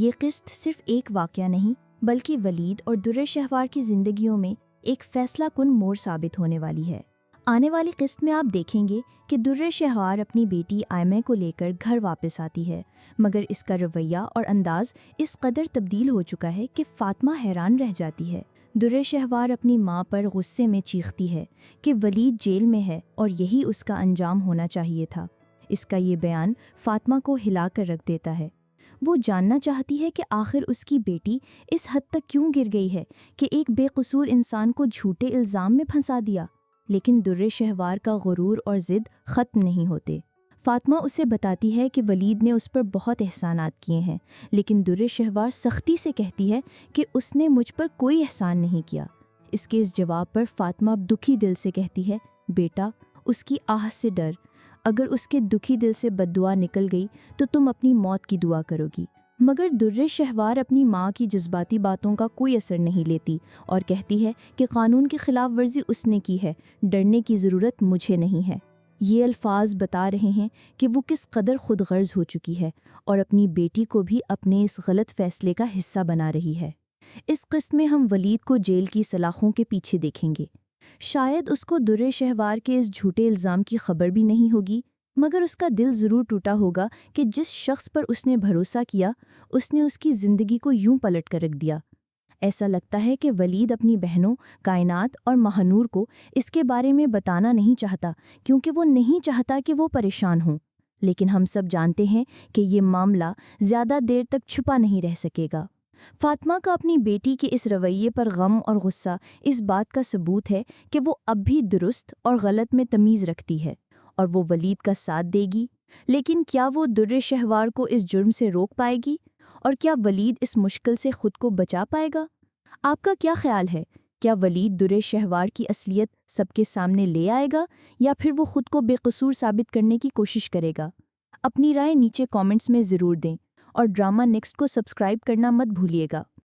یہ قسط صرف ایک واقعہ نہیں بلکہ ولید اور در شہوار کی زندگیوں میں ایک فیصلہ کن موڑ ثابت ہونے والی ہے۔ آنے والی قسط میں آپ دیکھیں گے کہ در شہوار اپنی بیٹی آئمہ کو لے کر گھر واپس آتی ہے، مگر اس کا رویہ اور انداز اس قدر تبدیل ہو چکا ہے کہ فاطمہ حیران رہ جاتی ہے۔ در شہوار اپنی ماں پر غصے میں چیختی ہے کہ ولید جیل میں ہے اور یہی اس کا انجام ہونا چاہیے تھا۔ اس کا یہ بیان فاطمہ کو ہلا کر رکھ دیتا ہے۔ وہ جاننا چاہتی ہے کہ آخر اس کی بیٹی اس حد تک کیوں گر گئی ہے کہ ایک بے قصور انسان کو جھوٹے الزام میں پھنسا دیا، لیکن در شہوار کا غرور اور ضد ختم نہیں ہوتے۔ فاطمہ اسے بتاتی ہے کہ ولید نے اس پر بہت احسانات کیے ہیں، لیکن در شہوار سختی سے کہتی ہے کہ اس نے مجھ پر کوئی احسان نہیں کیا۔ اس کے اس جواب پر فاطمہ دکھی دل سے کہتی ہے، بیٹا اس کی آہ سے ڈر، اگر اس کے دکھی دل سے بد دعا نکل گئی تو تم اپنی موت کی دعا کرو گی۔ مگر در شہوار اپنی ماں کی جذباتی باتوں کا کوئی اثر نہیں لیتی اور کہتی ہے کہ قانون کی خلاف ورزی اس نے کی ہے، ڈرنے کی ضرورت مجھے نہیں ہے۔ یہ الفاظ بتا رہے ہیں کہ وہ کس قدر خود غرض ہو چکی ہے اور اپنی بیٹی کو بھی اپنے اس غلط فیصلے کا حصہ بنا رہی ہے۔ اس قسط میں ہم ولید کو جیل کی سلاخوں کے پیچھے دیکھیں گے۔ شاید اس کو در شہوار کے اس جھوٹے الزام کی خبر بھی نہیں ہوگی، مگر اس کا دل ضرور ٹوٹا ہوگا کہ جس شخص پر اس نے بھروسہ کیا اس نے اس کی زندگی کو یوں پلٹ کر رکھ دیا۔ ایسا لگتا ہے کہ ولید اپنی بہنوں کائنات اور ماہنور کو اس کے بارے میں بتانا نہیں چاہتا، کیونکہ وہ نہیں چاہتا کہ وہ پریشان ہوں، لیکن ہم سب جانتے ہیں کہ یہ معاملہ زیادہ دیر تک چھپا نہیں رہ سکے گا۔ فاطمہ کا اپنی بیٹی کے اس رویے پر غم اور غصہ اس بات کا ثبوت ہے کہ وہ اب بھی درست اور غلط میں تمیز رکھتی ہے اور وہ ولید کا ساتھ دے گی، لیکن کیا وہ در شہوار کو اس جرم سے روک پائے گی؟ اور کیا ولید اس مشکل سے خود کو بچا پائے گا؟ آپ کا کیا خیال ہے؟ کیا ولید در شہوار کی اصلیت سب کے سامنے لے آئے گا یا پھر وہ خود کو بے قصور ثابت کرنے کی کوشش کرے گا؟ اپنی رائے نیچے کامنٹس میں ضرور دیں اور ڈرامہ نیکسٹ کو سبسکرائب کرنا مت بھولیے گا۔